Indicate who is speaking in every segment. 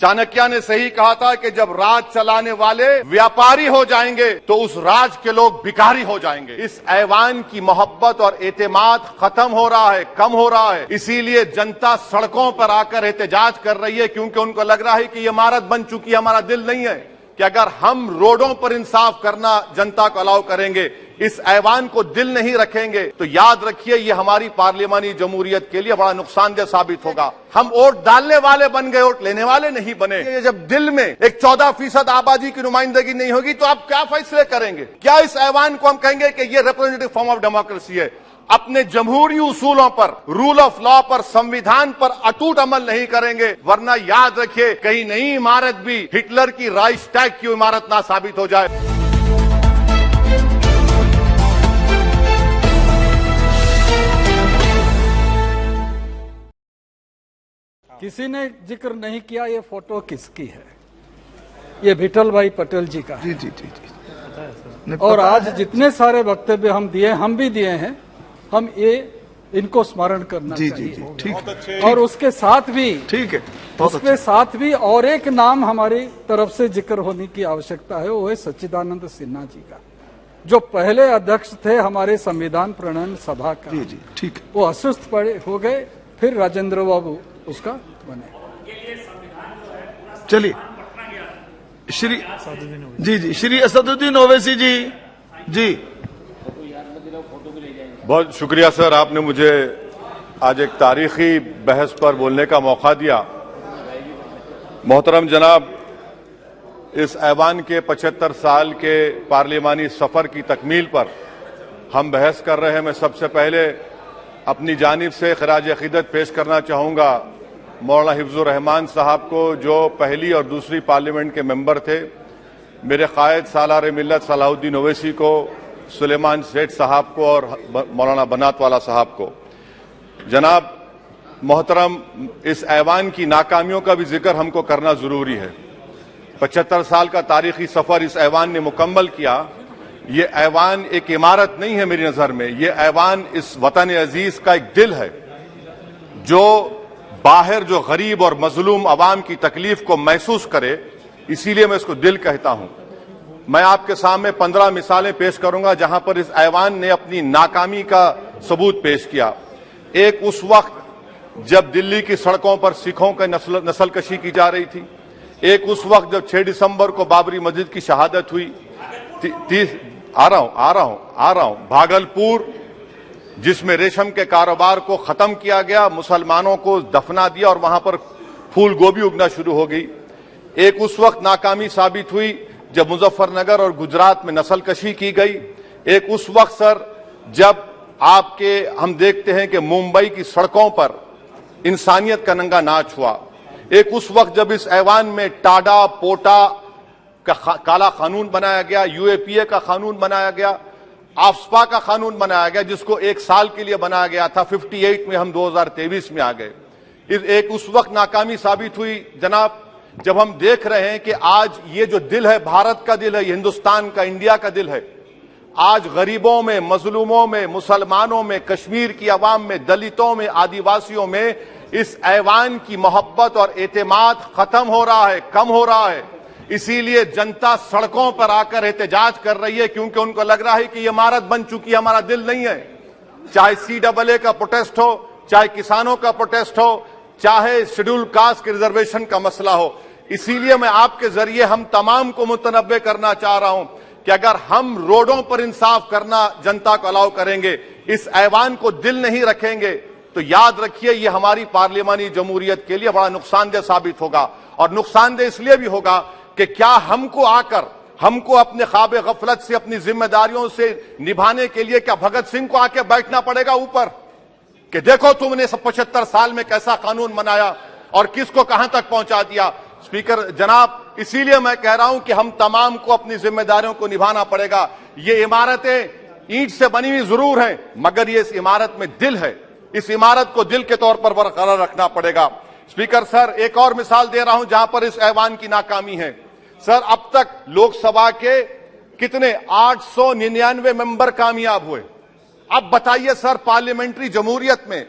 Speaker 1: चाणक्य ने सही कहा था कि जब राज चलाने वाले व्यापारी हो जाएंगे तो उस राज के लोग भिखारी हो जाएंगे। इस ऐवान की मोहब्बत और एतेमाद खत्म हो रहा है, कम हो रहा है। इसीलिए जनता सड़कों पर आकर एहतजाज कर रही है, क्योंकि उनको लग रहा है कि ये इमारत बन चुकी है, हमारा दिल नहीं है। कि अगर हम रोडों पर इंसाफ करना जनता को अलाउ करेंगे, इस ऐवान को दिल नहीं रखेंगे, तो याद रखिए ये हमारी पार्लियामानी जमहूरियत के लिए बड़ा नुकसानदेह साबित होगा। हम वोट डालने वाले बन गए, वोट लेने वाले नहीं बने। जब दिल में एक 14% आबादी की नुमाइंदगी नहीं होगी तो आप क्या फैसले करेंगे? क्या इस ऐवान को हम कहेंगे कि ये रिप्रेजेंटेटिव फॉर्म ऑफ डेमोक्रेसी है? अपने जमहूरी उसूलों पर, रूल ऑफ लॉ पर, संविधान पर अटूट अमल नहीं करेंगे, वरना याद रखिए कहीं नई इमारत भी हिटलर की राइक्सटैग की इमारत ना साबित हो जाए।
Speaker 2: किसी ने जिक्र नहीं किया ये फोटो किसकी है। ये विठल भाई पटेल जी का है। जी। और आज जितने सारे वक्तव्य हम भी दिए हैं, हम ये इनको स्मरण करना चाहिए। ठीक। और उसके साथ भी ठीक है, उसके साथ भी और एक नाम हमारी तरफ से जिक्र होने की आवश्यकता है, वो है सच्चिदानंद सिन्हा जी का, जो पहले अध्यक्ष थे हमारे संविधान प्रणयन सभा का। जी ठीक। वो अस्वस्थ पड़े हो गए, फिर राजेंद्र बाबू उसका बने।
Speaker 3: चलिए श्री असदुद्दीन ओवैसी जी।
Speaker 1: बहुत शुक्रिया सर, आपने मुझे आज एक तारीखी बहस पर बोलने का मौका दिया। मोहतरम जनाब, इस ऐवान के 75 साल के पार्लियामानी सफर की तकमील पर हम बहस कर रहे हैं। मैं सबसे पहले अपनी जानिब से खराज अकीदत पेश करना चाहूंगा मौलाना हिफ्जुर रहमान साहब को, जो पहली और दूसरी पार्लियामेंट के मेंबर थे, मेरे कायद सालार मिल्लत सलाहुद्दीन ओवैसी को, सुलेमान सेठ साहब को और मौलाना बनात वाला साहब को। जनाब मोहतरम, इस ऐवान की नाकामियों का भी जिक्र हमको करना जरूरी है। 75 साल का तारीखी सफर इस ऐवान ने मुकम्मल किया। ये ऐवान एक इमारत नहीं है मेरी नजर में, ये ऐवान इस वतन अजीज का एक दिल है, जो बाहर जो गरीब और मजलूम अवाम की तकलीफ को महसूस करे, इसीलिए मैं इसको दिल कहता हूं। मैं आपके सामने 15 मिसालें पेश करूंगा जहां पर इस ऐवान ने अपनी नाकामी का सबूत पेश किया। एक उस वक्त जब दिल्ली की सड़कों पर सिखों की नस्लकशी की जा रही थी। एक उस वक्त जब 6 दिसंबर को बाबरी मस्जिद की शहादत हुई। आ रहा हूं भागलपुर, जिसमें रेशम के कारोबार को खत्म किया गया, मुसलमानों को दफना दिया और वहां पर फूल गोभी उगना शुरू हो गई। एक उस वक्त नाकामी साबित हुई जब मुजफ्फरनगर और गुजरात में नस्लकशी की गई। एक उस वक्त सर जब हम देखते हैं कि मुंबई की सड़कों पर इंसानियत का नंगा नाच हुआ। एक उस वक्त जब इस ऐवान में टाडा पोटा का काला कानून बनाया गया, यूएपीए का कानून बनाया गया, आफ्सपा का कानून बनाया गया, जिसको 1 साल के लिए बनाया गया था। 58 में हम 2023 में आ गए। एक उस वक्त नाकामी साबित हुई जनाब, जब हम देख रहे हैं कि आज ये जो दिल है, भारत का दिल है, हिंदुस्तान का, इंडिया का दिल है, आज गरीबों में, मजलूमों में, मुसलमानों में, कश्मीर की आवाम में, दलितों में, आदिवासियों में इस ऐवान की मोहब्बत और एतेमाद खत्म हो रहा है, कम हो रहा है। इसीलिए जनता सड़कों पर आकर एहतजाज कर रही है, क्योंकि उनको लग रहा है कि ये इमारत बन चुकी है, हमारा दिल नहीं है। चाहे CAA का प्रोटेस्ट हो, चाहे किसानों का प्रोटेस्ट हो, चाहे शेड्यूल कास्ट के रिजर्वेशन का मसला हो। इसीलिए मैं आपके जरिए हम तमाम को मुतनब्बे करना चाह रहा हूं कि अगर हम रोडों पर इंसाफ करना जनता को अलाउ करेंगे, इस ऐवान को दिल नहीं रखेंगे, तो याद रखिए ये हमारी पार्लियामानी जमहूरियत के लिए बड़ा नुकसानदेह साबित होगा। और नुकसानदेह इसलिए भी होगा कि क्या हमको अपने ख्वाब गफलत से, अपनी जिम्मेदारियों से निभाने के लिए क्या भगत सिंह को आके बैठना पड़ेगा ऊपर कि देखो तुमने 75 साल में कैसा कानून बनाया और किसको कहां तक पहुंचा दिया? स्पीकर जनाब, इसीलिए मैं कह रहा हूं कि हम तमाम को अपनी जिम्मेदारियों को निभाना पड़ेगा। ये इमारतें ईंट से बनी हुई जरूर हैं, मगर ये इस इमारत में दिल है। इस इमारत को दिल के तौर पर बरकरार रखना पड़ेगा। स्पीकर सर, एक और मिसाल दे रहा हूं जहां पर इस ऐवान की नाकामी है। सर, अब तक लोकसभा के कितने 899 मेंबर कामयाब हुए। अब बताइए सर, पार्लियामेंट्री जमहूरियत में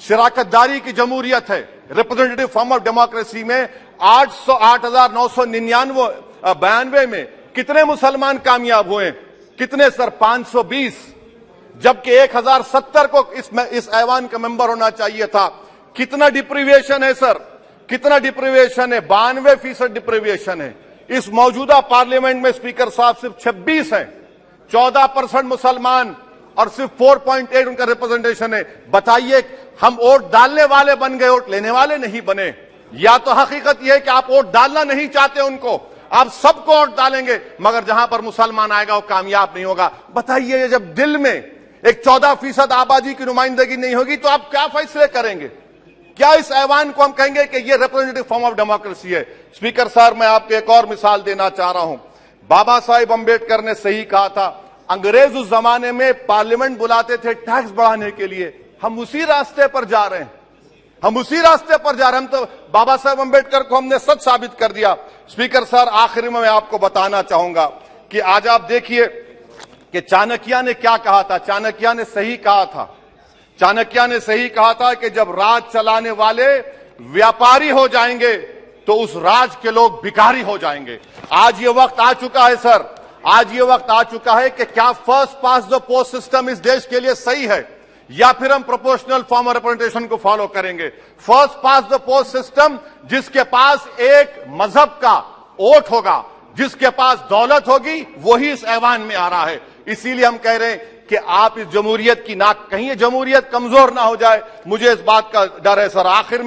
Speaker 1: शराकतदारी की जमहूरियत है, रिप्रेजेंटेटिव फॉर्म ऑफ डेमोक्रेसी में 8,999 में कितने मुसलमान कामयाब हुए? कितने सर? 520, जबकि 1070 को इस ऐवान का मेंबर होना चाहिए था। कितना डिप्रीविएशन है सर? कितना डिप्रीविएशन है? 92% डिप्रीविएशन है। इस मौजूदा पार्लियामेंट में स्पीकर साहब सिर्फ 26 हैं, 14% मुसलमान और सिर्फ 4.8 उनका रिप्रेजेंटेशन है। बताइए, हम वोट डालने वाले बन गए, वोट लेने वाले नहीं बने। या तो हकीकत यह है कि आप वोट डालना नहीं चाहते उनको, आप सबको वोट डालेंगे, मगर जहां पर मुसलमान आएगा वो कामयाब नहीं होगा। बताइए, जब दिल में एक 14% आबादी की नुमाइंदगी नहीं होगी तो आप क्या फैसले करेंगे? क्या इस ऐवान को हम कहेंगे कि ये रिप्रेजेंटेटिव फॉर्म ऑफ डेमोक्रेसी है? स्पीकर साहब, मैं आपको एक और मिसाल देना चाह रहा हूं। बाबा साहिब अंबेडकर ने सही कहा था, अंग्रेज उस जमाने में पार्लियामेंट बुलाते थे टैक्स बढ़ाने के लिए। हम उसी रास्ते पर जा रहे हैं, हम उसी रास्ते पर जा रहे हैं। हम तो बाबा साहब अंबेडकर को हमने सच साबित कर दिया। स्पीकर सर, आखिर में मैं आपको बताना चाहूंगा कि आज आप देखिए कि चाणक्य ने क्या कहा था। चाणक्य ने सही कहा था। चाणक्य ने सही कहा था कि जब राज चलाने वाले व्यापारी हो जाएंगे तो उस राज के लोग भिखारी हो जाएंगे। आज ये वक्त आ चुका है सर, आज ये वक्त आ चुका है कि क्या first pass the post system इस देश के लिए सही है या फिर हम प्रोपोर्शनल फॉर्म ऑफ रिप्रेजेंटेशन को फॉलो करेंगे। First pass the post system, जिसके पास एक मजहब का वोट होगा, जिसके पास दौलत होगी, वही इस ऐवान में आ रहा है। इसीलिए हम कह रहे हैं कि आप इस जमहूरियत की नाक, कहीं ये जमहूरियत कमजोर ना हो जाए, मुझे इस बात का डर है सर। आखिर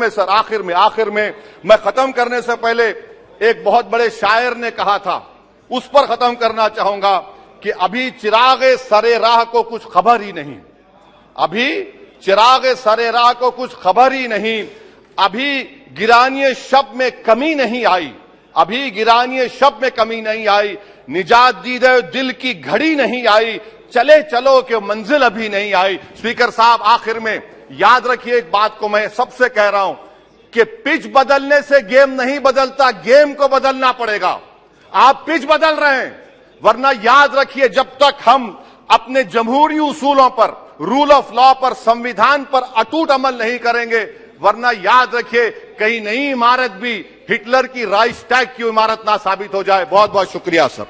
Speaker 1: में मैं खत्म करने से पहले एक बहुत बड़े शायर ने कहा था, उस पर खत्म करना चाहूंगा कि अभी चिरागे सरे राह को कुछ खबर ही नहीं, अभी चिरागे सरे राह को कुछ खबर ही नहीं, अभी गिरानिए शब में कमी नहीं आई, अभी गिरानिए शब में कमी नहीं आई, निजात दीदे दिल की घड़ी नहीं आई, चले चलो कि मंजिल अभी नहीं आई। स्पीकर साहब, आखिर में याद रखिए एक बात को मैं सबसे कह रहा हूं कि पिच बदलने से गेम नहीं बदलता, गेम को बदलना पड़ेगा। आप पिच बदल रहे हैं, वरना याद रखिए जब तक हम अपने जमहूरी उसूलों पर, रूल ऑफ लॉ पर, संविधान पर अटूट अमल नहीं करेंगे, वरना याद रखिए कहीं नई इमारत भी हिटलर की राइक्सटैग की इमारत ना साबित हो जाए। बहुत बहुत शुक्रिया सर।